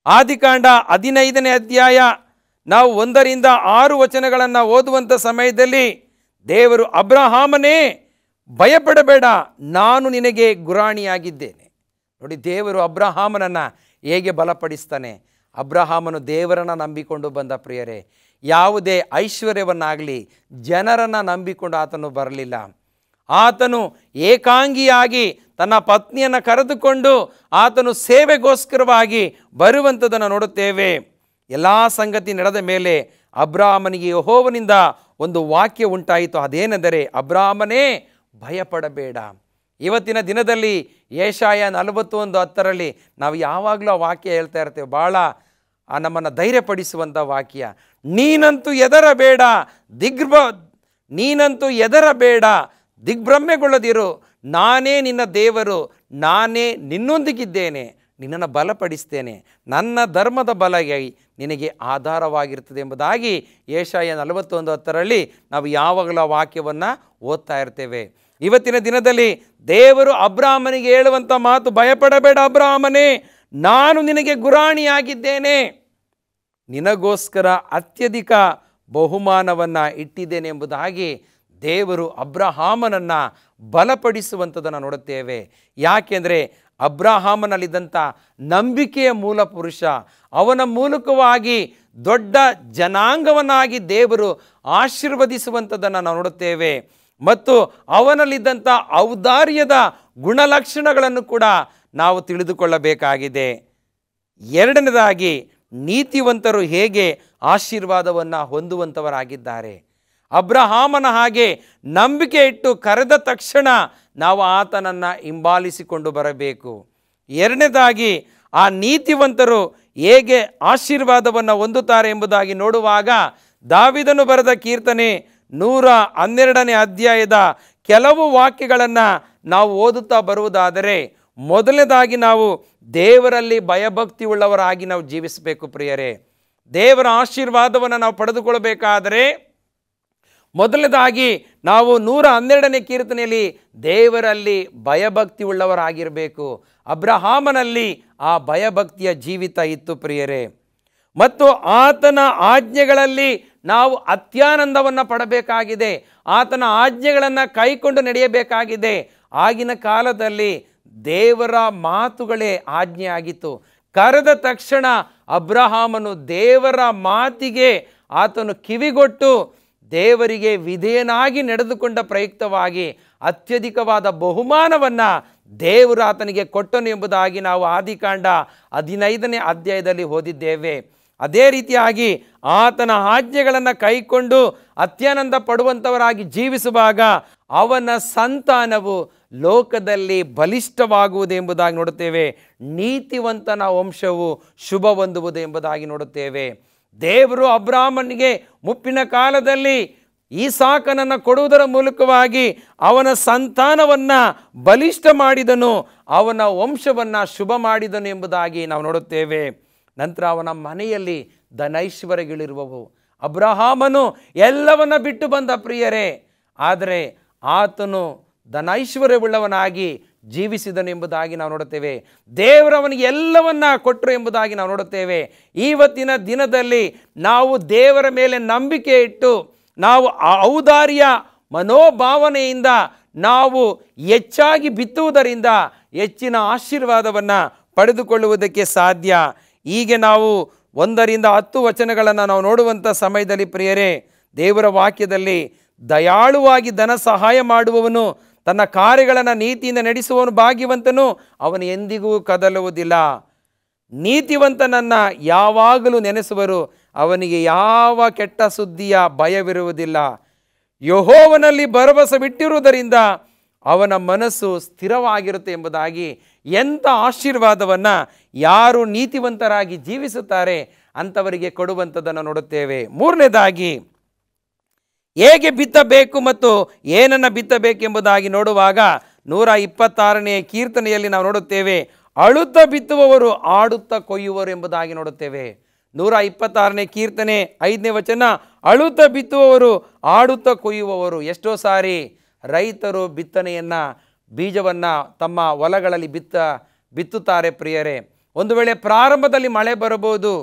ಆದಿಕಾಂಡ 15ನೇ ಅಧ್ಯಾಯ ನಾವು 1-6 ವಚನಗಳನ್ನು ಓದುವಂಥ ಸಮಯದಲ್ಲಿ ದೇವರು, ಅಬ್ರಹಾಮನೇ ಭಯಪಡಬೇಡ, ನಾನು ನಿನಗೆ ಗುರಾಣಿಯಾಗಿದ್ದೇನೆ. ನೋಡಿ, ದೇವರು ಅಬ್ರಹಾಮನನ್ನು ಹೇಗೆ ಬಲಪಡಿಸ್ತಾನೆ. ಅಬ್ರಹಾಮನು ದೇವರನ್ನು ನಂಬಿಕೊಂಡು ಬಂದ ಪ್ರಿಯರೇ. ಯಾವುದೇ ಐಶ್ವರ್ಯವನ್ನಾಗಲಿ ಜನರನ್ನು ನಂಬಿಕೊಂಡು ಆತನು ಬರಲಿಲ್ಲ. ಆತನು ಏಕಾಂಗಿಯಾಗಿ ತನ್ನ ಪತ್ನಿಯನ್ನು ಕರೆದುಕೊಂಡು ಆತನು ಸೇವೆಗೋಸ್ಕರವಾಗಿ ಬರುವಂಥದ್ದನ್ನು ನೋಡುತ್ತೇವೆ. ಎಲ್ಲ ಸಂಗತಿ ನಡೆದ ಮೇಲೆ ಅಬ್ರಹಾಮನಿಗೆ ಯೆಹೋವನಿಂದ ಒಂದು ವಾಕ್ಯ ಉಂಟಾಯಿತು. ಅದೇನೆಂದರೆ, ಅಬ್ರಹಾಮನೇ ಭಯಪಡಬೇಡ. ಇವತ್ತಿನ ದಿನದಲ್ಲಿ ಯೆಶಾಯ 41:10 ನಾವು ಯಾವಾಗಲೂ ಆ ವಾಕ್ಯ ಹೇಳ್ತಾ ಇರ್ತೇವೆ. ಭಾಳ ನಮ್ಮನ್ನು ಧೈರ್ಯಪಡಿಸುವಂಥ ವಾಕ್ಯ. ನೀನಂತೂ ಎದರಬೇಡ, ದಿಗ್ಭ್ರಮೆಗೊಳ್ಳದಿರು, ನಾನೇ ನಿನ್ನ ದೇವರು, ನಾನೇ ನಿನ್ನೊಂದಿಗಿದ್ದೇನೆ, ನಿನ್ನನ್ನು ಬಲಪಡಿಸ್ತೇನೆ, ನನ್ನ ಧರ್ಮದ ಬಲಗೈ ನಿನಗೆ ಆಧಾರವಾಗಿರ್ತದೆ ಎಂಬುದಾಗಿ ಯೆಶಾಯ 41:10 ನಾವು ಯಾವಾಗಲೂ ಆ ವಾಕ್ಯವನ್ನು ಓದ್ತಾ ಇರ್ತೇವೆ. ಇವತ್ತಿನ ದಿನದಲ್ಲಿ ದೇವರು ಅಬ್ರಹಾಮನಿಗೆ ಹೇಳುವಂಥ ಮಾತು, ಭಯಪಡಬೇಡ ಅಬ್ರಹಾಮನೇ, ನಾನು ನಿನಗೆ ಗುರಾಣಿಯಾಗಿದ್ದೇನೆ, ನಿನಗೋಸ್ಕರ ಅತ್ಯಧಿಕ ಬಹುಮಾನವನ್ನು ಇಟ್ಟಿದ್ದೇನೆ ಎಂಬುದಾಗಿ ದೇವರು ಅಬ್ರಹಾಮನನ್ನು ಬಲಪಡಿಸುವಂಥದ್ದನ್ನು ನೋಡುತ್ತೇವೆ. ಯಾಕೆಂದರೆ ಅಬ್ರಹಾಮನಲ್ಲಿದ್ದಂಥ ನಂಬಿಕೆಯ ಮೂಲ ಪುರುಷ, ಅವನ ಮೂಲಕವಾಗಿ ದೊಡ್ಡ ಜನಾಂಗವನ್ನಾಗಿ ದೇವರು ಆಶೀರ್ವದಿಸುವಂಥದ್ದನ್ನು ನಾವು ನೋಡುತ್ತೇವೆ. ಮತ್ತು ಅವನಲ್ಲಿದ್ದಂಥ ಔದಾರ್ಯದ ಗುಣಲಕ್ಷಣಗಳನ್ನು ಕೂಡ ನಾವು ತಿಳಿದುಕೊಳ್ಳಬೇಕಾಗಿದೆ. ಎರಡನೇದಾಗಿ, ನೀತಿವಂತರು ಹೇಗೆ ಆಶೀರ್ವಾದವನ್ನು ಹೊಂದುವಂಥವರಾಗಿದ್ದಾರೆ. ಅಬ್ರಹಾಮನ ಹಾಗೆ ನಂಬಿಕೆ ಇಟ್ಟು ಕರೆದ ತಕ್ಷಣ ನಾವು ಆತನನ್ನು ಹಿಂಬಾಲಿಸಿಕೊಂಡು ಬರಬೇಕು. ಎರಡನೇದಾಗಿ, ಆ ನೀತಿವಂತರು ಹೇಗೆ ಆಶೀರ್ವಾದವನ್ನು ಹೊಂದುತ್ತಾರೆ ಎಂಬುದಾಗಿ ನೋಡುವಾಗ ದಾವೀದನು ಬರೆದ ಕೀರ್ತನೆ 112ನೇ ಅಧ್ಯಾಯದ ಕೆಲವು ವಾಕ್ಯಗಳನ್ನು ನಾವು ಓದುತ್ತಾ ಬರುವುದಾದರೆ, ಮೊದಲನೇದಾಗಿ ನಾವು ದೇವರಲ್ಲಿ ಭಯಭಕ್ತಿ ಉಳ್ಳವರಾಗಿ ನಾವು ಜೀವಿಸಬೇಕು ಪ್ರಿಯರೇ. ದೇವರ ಆಶೀರ್ವಾದವನ್ನು ನಾವು ಪಡೆದುಕೊಳ್ಳಬೇಕಾದರೆ ಮೊದಲನೇದಾಗಿ ನಾವು 112ನೇ ಕೀರ್ತನೆಯಲ್ಲಿ ದೇವರಲ್ಲಿ ಭಯಭಕ್ತಿ ಉಳ್ಳವರಾಗಿರಬೇಕು. ಅಬ್ರಹಾಮನಲ್ಲಿ ಆ ಭಯಭಕ್ತಿಯ ಜೀವಿತ ಇತ್ತು ಪ್ರಿಯರೇ. ಮತ್ತು ಆತನ ಆಜ್ಞೆಗಳಲ್ಲಿ ನಾವು ಅತ್ಯಾನಂದವನ್ನು ಪಡಬೇಕಾಗಿದೆ. ಆತನ ಆಜ್ಞೆಗಳನ್ನು ಕೈಕೊಂಡು ನಡೆಯಬೇಕಾಗಿದೆ. ಆಗಿನ ಕಾಲದಲ್ಲಿ ದೇವರ ಮಾತುಗಳೇ ಆಜ್ಞೆ ಆಗಿತ್ತು. ಕರೆದ ತಕ್ಷಣ ಅಬ್ರಹಾಮನು ದೇವರ ಮಾತಿಗೆ ಆತನು ಕಿವಿಗೊಟ್ಟು ದೇವರಿಗೆ ವಿಧೇಯನಾಗಿ ನಡೆದುಕೊಂಡ ಪ್ರಯುಕ್ತವಾಗಿ ಅತ್ಯಧಿಕವಾದ ಬಹುಮಾನವನ್ನು ದೇವರು ಆತನಿಗೆ ಕೊಟ್ಟನು ಎಂಬುದಾಗಿ ನಾವು ಆದಿಕಾಂಡ 15ನೇ ಅಧ್ಯಾಯದಲ್ಲಿ ಓದಿದ್ದೇವೆ. ಅದೇ ರೀತಿಯಾಗಿ ಆತನ ಆಜ್ಞೆಗಳನ್ನು ಕೈಕೊಂಡು ಅತ್ಯಾನಂದ ಪಡುವಂಥವರಾಗಿ ಜೀವಿಸುವಾಗ ಅವನ ಸಂತಾನವು ಲೋಕದಲ್ಲಿ ಬಲಿಷ್ಠವಾಗುವುದು ಎಂಬುದಾಗಿ ನೋಡುತ್ತೇವೆ. ನೀತಿವಂತನ ವಂಶವು ಶುಭ ಹೊಂದುವುದು ಎಂಬುದಾಗಿ ನೋಡುತ್ತೇವೆ. ದೇವರು ಅಬ್ರಹಾಮನಿಗೆ ಮುಪ್ಪಿನ ಕಾಲದಲ್ಲಿ ಈಸಾಕನನ್ನು ಕೊಡುವುದರ ಮೂಲಕವಾಗಿ ಅವನ ಸಂತಾನವನ್ನು ಬಲಿಷ್ಠ ಮಾಡಿದನು, ಅವನ ವಂಶವನ್ನು ಶುಭ ಮಾಡಿದನು ಎಂಬುದಾಗಿ ನಾವು ನೋಡುತ್ತೇವೆ. ನಂತರ ಅವನ ಮನೆಯಲ್ಲಿ ಧನೈಶ್ವರ್ಯಗಳಿರುವವು. ಅಬ್ರಹಾಮನು ಎಲ್ಲವನ್ನ ಬಿಟ್ಟು ಬಂದ ಪ್ರಿಯರೇ, ಆದರೆ ಆತನು ಧನೈಶ್ವರ್ಯವುಳ್ಳವನಾಗಿ ಜೀವಿಸಿದನು ಎಂಬುದಾಗಿ ನಾವು ನೋಡುತ್ತೇವೆ. ದೇವರವನಿಗೆ ಎಲ್ಲವನ್ನ ಕೊಟ್ಟರು ಎಂಬುದಾಗಿ ನಾವು ನೋಡುತ್ತೇವೆ. ಇವತ್ತಿನ ದಿನದಲ್ಲಿ ನಾವು ದೇವರ ಮೇಲೆ ನಂಬಿಕೆ ಇಟ್ಟು ನಾವು ಔದಾರ್ಯ ಮನೋಭಾವನೆಯಿಂದ ನಾವು ಹೆಚ್ಚಾಗಿ ಬಿತ್ತುವುದರಿಂದ ಹೆಚ್ಚಿನ ಆಶೀರ್ವಾದವನ್ನು ಪಡೆದುಕೊಳ್ಳುವುದಕ್ಕೆ ಸಾಧ್ಯ. ಹೀಗೆ ನಾವು 1-10 ವಚನಗಳನ್ನು ನಾವು ನೋಡುವಂಥ ಸಮಯದಲ್ಲಿ ಪ್ರಿಯರೇ, ದೇವರ ವಾಕ್ಯದಲ್ಲಿ ದಯಾಳುವಾಗಿ ಧನ ಸಹಾಯ ಮಾಡುವವನು, ತನ್ನ ಕಾರ್ಯಗಳನ್ನು ನೀತಿಯಿಂದ ನಡೆಸುವವನು ಭಾಗ್ಯವಂತನು, ಅವನು ಎಂದಿಗೂ ಕದಲುವುದಿಲ್ಲ. ನೀತಿವಂತನನ್ನು ಯಾವಾಗಲೂ ನೆನೆಸುವರು, ಅವನಿಗೆ ಯಾವ ಕೆಟ್ಟ ಸುದ್ದಿಯ ಭಯವಿರುವುದಿಲ್ಲ. ಯೆಹೋವನಲ್ಲಿ ಭರವಸೆ ಬಿಟ್ಟಿರುವುದರಿಂದ ಅವನ ಮನಸ್ಸು ಸ್ಥಿರವಾಗಿರುತ್ತೆ ಎಂಬುದಾಗಿ ಎಂಥ ಆಶೀರ್ವಾದವನ್ನು ಯಾರು ನೀತಿವಂತರಾಗಿ ಜೀವಿಸುತ್ತಾರೆ ಅಂಥವರಿಗೆ ಕೊಡುವಂಥದ್ದನ್ನು ನೋಡುತ್ತೇವೆ. 3ನೇದಾಗಿ ಹೇಗೆ ಬಿತ್ತಬೇಕು ಮತ್ತು ಏನನ್ನು ಬಿತ್ತಬೇಕೆಂಬುದಾಗಿ ನೋಡುವಾಗ 126ನೇ ಕೀರ್ತನೆಯಲ್ಲಿ ನಾವು ನೋಡುತ್ತೇವೆ, ಅಳುತ್ತಾ ಬಿತ್ತುವವರು ಆಡುತ್ತಾ ಕೊಯ್ಯುವರು ಎಂಬುದಾಗಿ ನೋಡುತ್ತೇವೆ. 126ನೇ ಕೀರ್ತನೆ 5ನೇ ವಚನ, ಅಳುತ್ತಾ ಬಿತ್ತುವವರು ಆಡುತ್ತಾ ಕೊಯ್ಯುವವರು. ಎಷ್ಟೋ ಸಾರಿ ರೈತರು ಬಿತ್ತನೆಯನ್ನು ಬೀಜವನ್ನು ತಮ್ಮ ಹೊಲಗಳಲ್ಲಿ ಬಿತ್ತುತ್ತಾರೆ ಪ್ರಿಯರೇ. ಒಂದು ವೇಳೆ ಪ್ರಾರಂಭದಲ್ಲಿ ಮಳೆ ಬರಬಹುದು,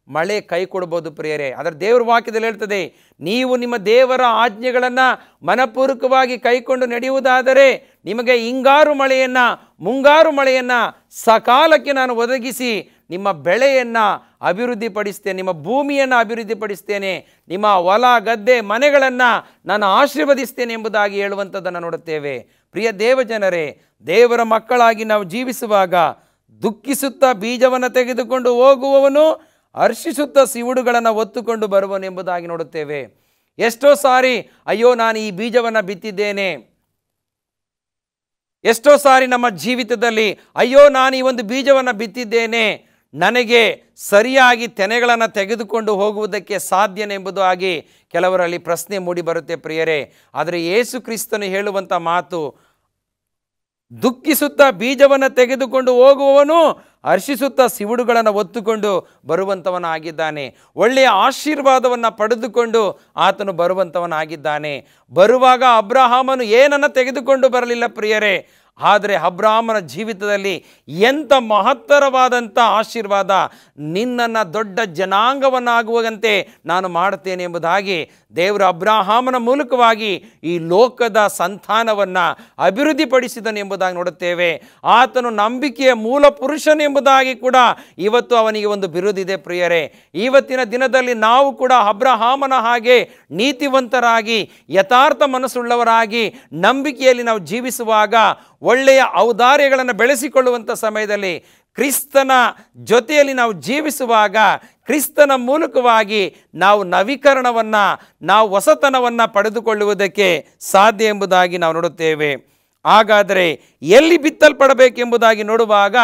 ಮಳೆ ಕೈ ಕೊಡ್ಬೋದು ಪ್ರಿಯರೇ. ಅದರ ದೇವರ ವಾಕ್ಯದಲ್ಲಿ ಹೇಳ್ತದೆ, ನೀವು ನಿಮ್ಮ ದೇವರ ಆಜ್ಞೆಗಳನ್ನು ಮನಪೂರ್ವಕವಾಗಿ ಕೈಕೊಂಡು ನಡೆಯುವುದಾದರೆ ನಿಮಗೆ ಹಿಂಗಾರು ಮಳೆಯನ್ನು ಮುಂಗಾರು ಮಳೆಯನ್ನು ಸಕಾಲಕ್ಕೆ ನಾನು ಒದಗಿಸಿ ನಿಮ್ಮ ಬೆಳೆಯನ್ನು ಅಭಿವೃದ್ಧಿಪಡಿಸ್ತೇನೆ, ನಿಮ್ಮ ಭೂಮಿಯನ್ನು ಅಭಿವೃದ್ಧಿಪಡಿಸ್ತೇನೆ, ನಿಮ್ಮ ಹೊಲ ಗದ್ದೆ ಮನೆಗಳನ್ನು ನಾನು ಆಶೀರ್ವದಿಸ್ತೇನೆ ಎಂಬುದಾಗಿ ಹೇಳುವಂಥದ್ದನ್ನು ನೋಡುತ್ತೇವೆ. ಪ್ರಿಯ ದೇವಜನರೇ, ದೇವರ ಮಕ್ಕಳಾಗಿ ನಾವು ಜೀವಿಸುವಾಗ ದುಃಖಿಸುತ್ತಾ ಬೀಜವನ್ನು ತೆಗೆದುಕೊಂಡು ಹೋಗುವವನು ಹರ್ಷಿಸುತ್ತಾ ಸಿವುಡುಗಳನ್ನು ಹೊತ್ತುಕೊಂಡು ಬರುವನು ಎಂಬುದಾಗಿ ನೋಡುತ್ತೇವೆ. ಎಷ್ಟೋ ಸಾರಿ ಅಯ್ಯೋ ನಾನು ಈ ಬೀಜವನ್ನು ಬಿತ್ತಿದ್ದೇನೆ, ಎಷ್ಟೋ ಸಾರಿ ನಮ್ಮ ಜೀವಿತದಲ್ಲಿ ಅಯ್ಯೋ ನಾನು ಈ ಒಂದು ಬೀಜವನ್ನು ಬಿತ್ತಿದ್ದೇನೆ, ನನಗೆ ಸರಿಯಾಗಿ ತೆನೆಗಳನ್ನು ತೆಗೆದುಕೊಂಡು ಹೋಗುವುದಕ್ಕೆ ಸಾಧ್ಯನೆಂಬುದಾಗಿ ಕೆಲವರಲ್ಲಿ ಪ್ರಶ್ನೆ ಮೂಡಿ ಬರುತ್ತೆ ಪ್ರಿಯರೇ. ಆದರೆ ಯೇಸು ಕ್ರಿಸ್ತನು ಹೇಳುವಂಥ ಮಾತು, ದುಃಖಿಸುತ್ತಾ ಬೀಜವನ್ನು ತೆಗೆದುಕೊಂಡು ಹೋಗುವವನು ಹರ್ಷಿಸುತ್ತಾ ಸಿವುಡುಗಳನ್ನು ಹೊತ್ತುಕೊಂಡು ಬರುವಂಥವನಾಗಿದ್ದಾನೆ. ಒಳ್ಳೆಯ ಆಶೀರ್ವಾದವನ್ನು ಪಡೆದುಕೊಂಡು ಆತನು ಬರುವಂಥವನಾಗಿದ್ದಾನೆ. ಬರುವಾಗ ಅಬ್ರಹಾಮನು ಏನನ್ನು ತೆಗೆದುಕೊಂಡು ಬರಲಿಲ್ಲ ಪ್ರಿಯರೇ, ಆದರೆ ಅಬ್ರಹಾಮನ ಜೀವಿತದಲ್ಲಿ ಎಂಥ ಮಹತ್ತರವಾದಂಥ ಆಶೀರ್ವಾದ, ನಿನ್ನನ್ನು ದೊಡ್ಡ ಜನಾಂಗವನ್ನಾಗುವಂತೆ ನಾನು ಮಾಡುತ್ತೇನೆ ಎಂಬುದಾಗಿ ದೇವರು ಅಬ್ರಹಾಮನ ಮೂಲಕವಾಗಿ ಈ ಲೋಕದ ಸಂತಾನವನ್ನು ಅಭಿವೃದ್ಧಿಪಡಿಸಿದನು ಎಂಬುದಾಗಿ ನೋಡುತ್ತೇವೆ. ಆತನು ನಂಬಿಕೆಯ ಮೂಲ ಪುರುಷನು ಎಂಬುದಾಗಿ ಕೂಡ ಇವತ್ತು ಅವನಿಗೆ ಒಂದು ಬಿರುದಿದೆ ಪ್ರಿಯರೇ. ಇವತ್ತಿನ ದಿನದಲ್ಲಿ ನಾವು ಕೂಡ ಅಬ್ರಹಾಮನ ಹಾಗೆ ನೀತಿವಂತರಾಗಿ ಯಥಾರ್ಥ ಮನಸ್ಸುಳ್ಳವರಾಗಿ ನಂಬಿಕೆಯಲ್ಲಿ ನಾವು ಜೀವಿಸುವಾಗ, ಒಳ್ಳೆಯ ಔದಾರ್ಯಗಳನ್ನು ಬೆಳೆಸಿಕೊಳ್ಳುವಂಥ ಸಮಯದಲ್ಲಿ, ಕ್ರಿಸ್ತನ ಜೊತೆಯಲ್ಲಿ ನಾವು ಜೀವಿಸುವಾಗ, ಕ್ರಿಸ್ತನ ಮೂಲಕವಾಗಿ ನಾವು ನವೀಕರಣವನ್ನು, ನಾವು ಹೊಸತನವನ್ನು ಪಡೆದುಕೊಳ್ಳುವುದಕ್ಕೆ ಸಾಧ್ಯ ಎಂಬುದಾಗಿ ನಾವು ನೋಡುತ್ತೇವೆ. ಹಾಗಾದರೆ ಎಲ್ಲಿ ಬಿತ್ತಲ್ಪಡಬೇಕೆಂಬುದಾಗಿ ನೋಡುವಾಗ,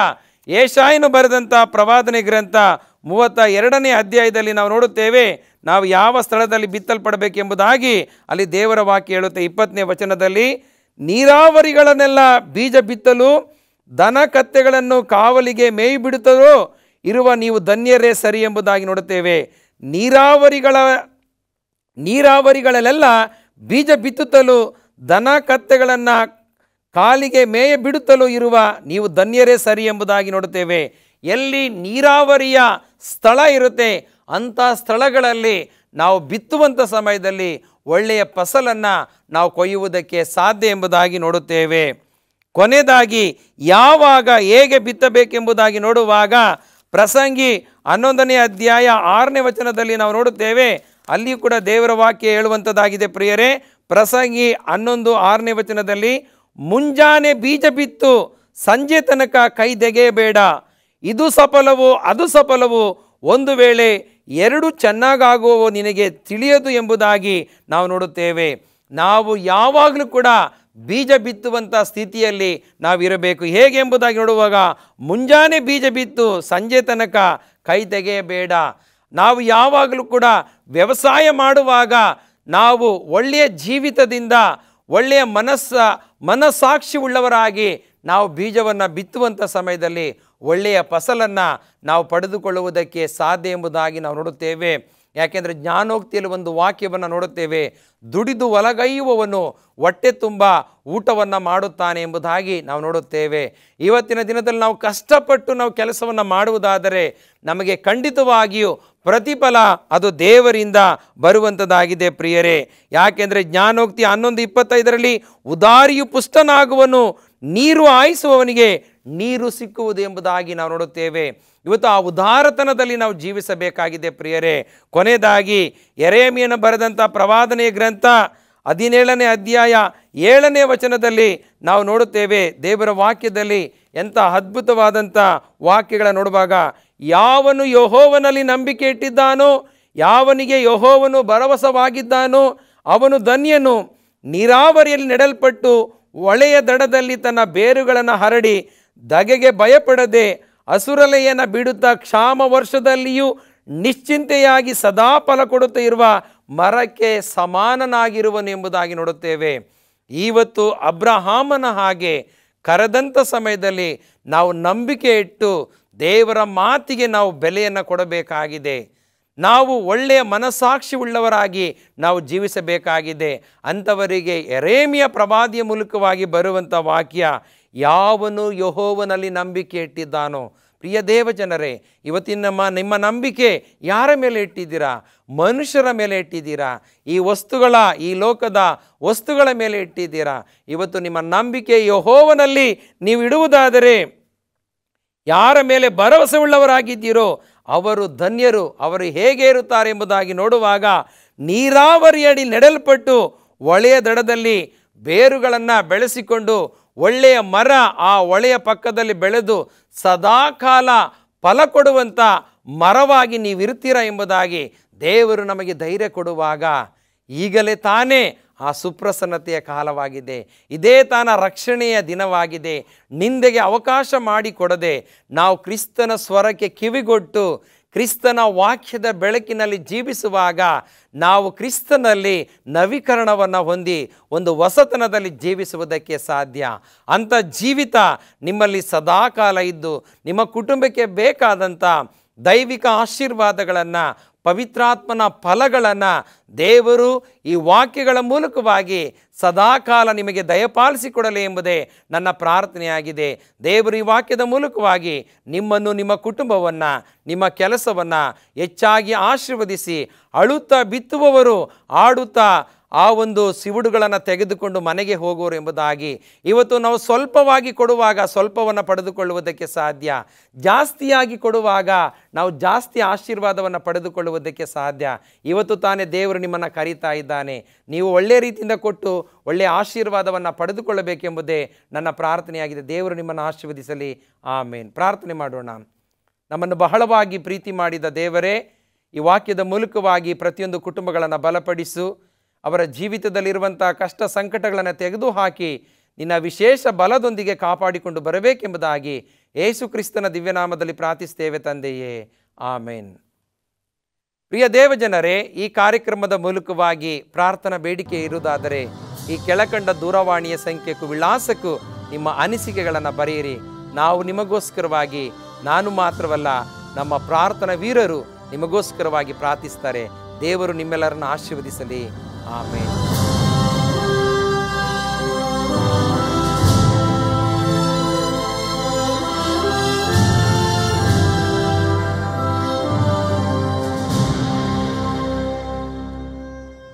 ಯೆಶಾಯನು ಬರೆದಂಥ ಪ್ರವಾದನೆ ಗ್ರಂಥ 32ನೇ ಅಧ್ಯಾಯದಲ್ಲಿ ನಾವು ನೋಡುತ್ತೇವೆ, ನಾವು ಯಾವ ಸ್ಥಳದಲ್ಲಿ ಬಿತ್ತಲ್ಪಡಬೇಕೆಂಬುದಾಗಿ ಅಲ್ಲಿ ದೇವರ ವಾಕ್ಯ ಹೇಳುತ್ತೆ. 20ನೇ ವಚನದಲ್ಲಿ, ನೀರಾವರಿಗಳನ್ನೆಲ್ಲ ಬೀಜ ಬಿತ್ತಲು ದನ ಕತ್ತೆಗಳನ್ನು ಕಾವಲಿಗೆ ಮೇಯಿ ಬಿಡುತ್ತದೋ ಇರುವ ನೀವು ಧನ್ಯರೇ ಸರಿ ಎಂಬುದಾಗಿ ನೋಡುತ್ತೇವೆ. ನೀರಾವರಿಗಳಲ್ಲೆಲ್ಲ ಬೀಜ ಬಿತ್ತುತ್ತಲೂ ದನ ಕತ್ತೆಗಳನ್ನು ಕಾಲಿಗೆ ಮೇಯ ಬಿಡುತ್ತಲೂ ಇರುವ ನೀವು ಧನ್ಯರೇ ಸರಿ ಎಂಬುದಾಗಿ ನೋಡುತ್ತೇವೆ. ಎಲ್ಲಿ ನೀರಾವರಿಯ ಸ್ಥಳ ಇರುತ್ತೆ ಅಂಥ ಸ್ಥಳಗಳಲ್ಲಿ ನಾವು ಬಿತ್ತುವಂಥ ಸಮಯದಲ್ಲಿ ಒಳ್ಳೆಯ ಫಸಲನ್ನು ನಾವು ಕೊಯ್ಯುವುದಕ್ಕೆ ಸಾಧ್ಯ ಎಂಬುದಾಗಿ ನೋಡುತ್ತೇವೆ. ಕೊನೆಯದಾಗಿ ಯಾವಾಗ ಹೇಗೆ ಬಿತ್ತಬೇಕೆಂಬುದಾಗಿ ನೋಡುವಾಗ, ಪ್ರಸಂಗಿ 11ನೇ ಅಧ್ಯಾಯ 6ನೇ ವಚನದಲ್ಲಿ ನಾವು ನೋಡುತ್ತೇವೆ. ಅಲ್ಲಿ ಕೂಡ ದೇವರ ವಾಕ್ಯ ಹೇಳುವಂಥದ್ದಾಗಿದೆ ಪ್ರಿಯರೇ. ಪ್ರಸಂಗಿ 11:6ನೇ ವಚನದಲ್ಲಿ, ಮುಂಜಾನೆ ಬೀಜ ಬಿತ್ತು ಸಂಜೆ ತನಕ ಕೈ ತೆಗೆಯಬೇಡ, ಇದು ಸಫಲವೋ ಅದು ಸಫಲವೋ, ಒಂದು ವೇಳೆ ಎರಡು ಚೆನ್ನಾಗಾಗುವವೋ ನಿನಗೆ ತಿಳಿಯದು ಎಂಬುದಾಗಿ ನಾವು ನೋಡುತ್ತೇವೆ. ನಾವು ಯಾವಾಗಲೂ ಕೂಡ ಬೀಜ ಬಿತ್ತುವಂಥ ಸ್ಥಿತಿಯಲ್ಲಿ ನಾವಿರಬೇಕು. ಹೇಗೆ ಎಂಬುದಾಗಿ ನೋಡುವಾಗ, ಮುಂಜಾನೆ ಬೀಜ ಬಿತ್ತು ಸಂಜೆ ತನಕ ಕೈ ತೆಗೆಯಬೇಡ. ನಾವು ಯಾವಾಗಲೂ ಕೂಡ ವ್ಯವಸಾಯ ಮಾಡುವಾಗ ನಾವು ಒಳ್ಳೆಯ ಜೀವಿತದಿಂದ ಒಳ್ಳೆಯ ಮನಸ್ಸಾಕ್ಷಿ ಉಳ್ಳವರಾಗಿ ನಾವು ಬೀಜವನ್ನು ಬಿತ್ತುವಂಥ ಸಮಯದಲ್ಲಿ ಒಳ್ಳೆಯ ಫಸಲನ್ನು ನಾವು ಪಡೆದುಕೊಳ್ಳುವುದಕ್ಕೆ ಸಾಧ್ಯ ಎಂಬುದಾಗಿ ನಾವು ನೋಡುತ್ತೇವೆ. ಯಾಕೆಂದರೆ ಜ್ಞಾನೋಕ್ತಿಯಲ್ಲಿ ಒಂದು ವಾಕ್ಯವನ್ನು ನೋಡುತ್ತೇವೆ, ದುಡಿದು ಹೊಲಗೈಯುವವನು ಹೊಟ್ಟೆ ತುಂಬ ಊಟವನ್ನು ಮಾಡುತ್ತಾನೆ ಎಂಬುದಾಗಿ ನಾವು ನೋಡುತ್ತೇವೆ. ಇವತ್ತಿನ ದಿನದಲ್ಲಿ ನಾವು ಕಷ್ಟಪಟ್ಟು ನಾವು ಕೆಲಸವನ್ನು ಮಾಡುವುದಾದರೆ ನಮಗೆ ಖಂಡಿತವಾಗಿಯೂ ಪ್ರತಿಫಲ ಅದು ದೇವರಿಂದ ಬರುವಂಥದ್ದಾಗಿದೆ ಪ್ರಿಯರೇ. ಯಾಕೆಂದರೆ ಜ್ಞಾನೋಕ್ತಿ 11:25 ಉದಾರಿಯು ಪುಷ್ಟನಾಗುವನು, ನೀರು ಹಾಯಿಸುವವನಿಗೆ ನೀರು ಸಿಕ್ಕುವುದು ಎಂಬುದಾಗಿ ನಾವು ನೋಡುತ್ತೇವೆ. ಇವತ್ತು ಆ ಉದಾರತನದಲ್ಲಿ ನಾವು ಜೀವಿಸಬೇಕಾಗಿದೆ ಪ್ರಿಯರೇ. ಕೊನೆಯದಾಗಿ ಯೆರೆಮೀಯನು ಬರೆದಂಥ ಪ್ರವಾದನೆಯ ಗ್ರಂಥ 17ನೇ ಅಧ್ಯಾಯ 7ನೇ ವಚನದಲ್ಲಿ ನಾವು ನೋಡುತ್ತೇವೆ, ದೇವರ ವಾಕ್ಯದಲ್ಲಿ ಎಂಥ ಅದ್ಭುತವಾದಂಥ ವಾಕ್ಯಗಳನ್ನು ನೋಡುವಾಗ, ಯಾವನು ಯೆಹೋವನಲ್ಲಿ ನಂಬಿಕೆ ಇಟ್ಟಿದ್ದಾನೋ, ಯಾವನಿಗೆ ಯೆಹೋವನು ಭರವಸವಾಗಿದ್ದಾನೋ ಅವನು ಧನ್ಯನು. ನೀರಾವರಿಯಲ್ಲಿ ನೆಡಲ್ಪಟ್ಟು ಹೊಳೆಯ ದಡದಲ್ಲಿ ತನ್ನ ಬೇರುಗಳನ್ನು ಹರಡಿ ಧಗೆಗೆ ಭಯಪಡದೆ ಹಸುರಲೆಯನ್ನು ಬಿಡುತ್ತಾ ಕ್ಷಾಮ ವರ್ಷದಲ್ಲಿಯೂ ನಿಶ್ಚಿಂತೆಯಾಗಿ ಸದಾ ಫಲ ಕೊಡುತ್ತಾ ಇರುವ ಮರಕ್ಕೆ ಸಮಾನನಾಗಿರುವನು ಎಂಬುದಾಗಿ ನೋಡುತ್ತೇವೆ. ಇವತ್ತು ಅಬ್ರಹಾಮನ ಹಾಗೆ ಕರೆದಂಥ ಸಮಯದಲ್ಲಿ ನಾವು ನಂಬಿಕೆ ಇಟ್ಟು ದೇವರ ಮಾತಿಗೆ ನಾವು ಬೆಲೆಯನ್ನು ಕೊಡಬೇಕಾಗಿದೆ. ನಾವು ಒಳ್ಳೆಯ ಮನಸ್ಸಾಕ್ಷಿ ಉಳ್ಳವರಾಗಿ ನಾವು ಜೀವಿಸಬೇಕಾಗಿದೆ. ಅಂಥವರಿಗೆ ಯೆರೆಮೀಯ ಪ್ರವಾದಿಯ ಮೂಲಕವಾಗಿ ಬರುವಂಥ ವಾಕ್ಯ, ಯಾವನು ಯೆಹೋವನಲ್ಲಿ ನಂಬಿಕೆ ಇಟ್ಟಿದ್ದಾನೋ. ಪ್ರಿಯ ದೇವಜನರೇ, ಇವತ್ತಿನ ನಿಮ್ಮ ನಂಬಿಕೆ ಯಾರ ಮೇಲೆ ಇಟ್ಟಿದ್ದೀರಾ? ಮನುಷ್ಯರ ಮೇಲೆ ಇಟ್ಟಿದ್ದೀರಾ? ಈ ವಸ್ತುಗಳ, ಈ ಲೋಕದ ವಸ್ತುಗಳ ಮೇಲೆ ಇಟ್ಟಿದ್ದೀರಾ? ಇವತ್ತು ನಿಮ್ಮ ನಂಬಿಕೆ ಯೆಹೋವನಲ್ಲಿ ನೀವು ಇಡುವುದಾದರೆ, ಯಾರ ಮೇಲೆ ಭರವಸೆ ಉಳ್ಳವರಾಗಿದ್ದೀರೋ ಅವರು ಧನ್ಯರು. ಅವರು ಹೇಗೆ ಇರುತ್ತಾರೆ ಎಂಬುದಾಗಿ ನೋಡುವಾಗ, ನೀರಾವರಿಯಡಿ ನೆಡಲ್ಪಟ್ಟು ಹೊಳೆಯ ದಡದಲ್ಲಿ ಬೇರುಗಳನ್ನು ಬೆಳೆಸಿಕೊಂಡು ಒಳ್ಳೆಯ ಮರ ಆ ಹೊಳೆಯ ಪಕ್ಕದಲ್ಲಿ ಬೆಳೆದು ಸದಾಕಾಲ ಫಲ ಕೊಡುವಂಥ ಮರವಾಗಿ ನೀವಿರ್ತೀರ ಎಂಬುದಾಗಿ ದೇವರು ನಮಗೆ ಧೈರ್ಯ ಕೊಡುವಾಗ, ಈಗಲೇ ತಾನೇ ಆ ಸುಪ್ರಸನ್ನತೆಯ ಕಾಲವಾಗಿದೆ. ಇದೇ ತಾನ ರಕ್ಷಣೆಯ ದಿನವಾಗಿದೆ. ನಿಂದೆಗೆ ಅವಕಾಶ ಮಾಡಿಕೊಡದೆ ನಾವು ಕ್ರಿಸ್ತನ ಸ್ವರಕ್ಕೆ ಕಿವಿಗೊಟ್ಟು ಕ್ರಿಸ್ತನ ವಾಕ್ಯದ ಬೆಳಕಿನಲ್ಲಿ ಜೀವಿಸುವಾಗ ನಾವು ಕ್ರಿಸ್ತನಲ್ಲಿ ನವೀಕರಣವನ್ನು ಹೊಂದಿ ಒಂದು ಹೊಸತನದಲ್ಲಿ ಜೀವಿಸುವುದಕ್ಕೆ ಸಾಧ್ಯ. ಅಂಥ ಜೀವಿತ ನಿಮ್ಮಲ್ಲಿ ಸದಾಕಾಲ ಇದ್ದು ನಿಮ್ಮ ಕುಟುಂಬಕ್ಕೆ ಬೇಕಾದಂಥ ದೈವಿಕ ಆಶೀರ್ವಾದಗಳನ್ನು, ಪವಿತ್ರಾತ್ಮನ ಫಲಗಳನ್ನು ದೇವರು ಈ ವಾಕ್ಯಗಳ ಮೂಲಕವಾಗಿ ಸದಾಕಾಲ ನಿಮಗೆ ದಯಪಾಲಿಸಿಕೊಡಲಿ ಎಂಬುದೇ ನನ್ನ ಪ್ರಾರ್ಥನೆಯಾಗಿದೆ. ದೇವರು ಈ ವಾಕ್ಯದ ಮೂಲಕವಾಗಿ ನಿಮ್ಮನ್ನು, ನಿಮ್ಮ ಕುಟುಂಬವನ್ನು, ನಿಮ್ಮ ಕೆಲಸವನ್ನು ಹೆಚ್ಚಾಗಿ ಆಶೀರ್ವದಿಸಿ, ಅಳುತ್ತಾ ಬಿತ್ತುವವರು ಆಡುತ್ತಾ ಆ ಒಂದು ಸಿವುಡುಗಳನ್ನು ತೆಗೆದುಕೊಂಡು ಮನೆಗೆ ಹೋಗೋರು ಎಂಬುದಾಗಿ, ಇವತ್ತು ನಾವು ಸ್ವಲ್ಪವಾಗಿ ಕೊಡುವಾಗ ಸ್ವಲ್ಪವನ್ನು ಪಡೆದುಕೊಳ್ಳುವುದಕ್ಕೆ ಸಾಧ್ಯ, ಜಾಸ್ತಿಯಾಗಿ ಕೊಡುವಾಗ ನಾವು ಜಾಸ್ತಿ ಆಶೀರ್ವಾದವನ್ನು ಪಡೆದುಕೊಳ್ಳುವುದಕ್ಕೆ ಸಾಧ್ಯ. ಇವತ್ತು ತಾನೇ ದೇವರು ನಿಮ್ಮನ್ನು ಕರೀತಾ ಇದ್ದಾನೆ. ನೀವು ಒಳ್ಳೆಯ ರೀತಿಯಿಂದ ಕೊಟ್ಟು ಒಳ್ಳೆಯ ಆಶೀರ್ವಾದವನ್ನು ಪಡೆದುಕೊಳ್ಳಬೇಕೆಂಬುದೇ ನನ್ನ ಪ್ರಾರ್ಥನೆಯಾಗಿದೆ. ದೇವರು ನಿಮ್ಮನ್ನು ಆಶೀರ್ವದಿಸಲಿ. ಆಮೇನ್. ಪ್ರಾರ್ಥನೆ ಮಾಡೋಣ. ನಮ್ಮನ್ನು ಬಹಳವಾಗಿ ಪ್ರೀತಿ ಮಾಡಿದ ದೇವರೇ, ಈ ವಾಕ್ಯದ ಮೂಲಕವಾಗಿ ಪ್ರತಿಯೊಂದು ಕುಟುಂಬಗಳನ್ನು ಬಲಪಡಿಸು. ಅವರ ಜೀವಿತದಲ್ಲಿರುವಂಥ ಕಷ್ಟ ಸಂಕಟಗಳನ್ನು ತೆಗೆದುಹಾಕಿ ನಿನ್ನ ವಿಶೇಷ ಬಲದೊಂದಿಗೆ ಕಾಪಾಡಿಕೊಂಡು ಬರಬೇಕೆಂಬುದಾಗಿ ಯೇಸು ಕ್ರಿಸ್ತನ ದಿವ್ಯನಾಮದಲ್ಲಿ ಪ್ರಾರ್ಥಿಸ್ತೇವೆ ತಂದೆಯೇ. ಆಮೇನ್. ಪ್ರಿಯ ದೇವಜನರೇ, ಈ ಕಾರ್ಯಕ್ರಮದ ಮೂಲಕವಾಗಿ ಪ್ರಾರ್ಥನಾ ಬೇಡಿಕೆ ಇರುವುದಾದರೆ ಈ ಕೆಳಕಂಡ ದೂರವಾಣಿಯ ಸಂಖ್ಯೆಗೂ ವಿಳಾಸಕ್ಕೂ ನಿಮ್ಮ ಅನಿಸಿಕೆಗಳನ್ನು ಬರೆಯಿರಿ. ನಾವು ನಿಮಗೋಸ್ಕರವಾಗಿ, ನಾನು ಮಾತ್ರವಲ್ಲ, ನಮ್ಮ ಪ್ರಾರ್ಥನಾ ವೀರರು ನಿಮಗೋಸ್ಕರವಾಗಿ ಪ್ರಾರ್ಥಿಸ್ತಾರೆ. ದೇವರು ನಿಮ್ಮೆಲ್ಲರನ್ನು ಆಶೀರ್ವದಿಸಲಿ. ಆಮೇನ್.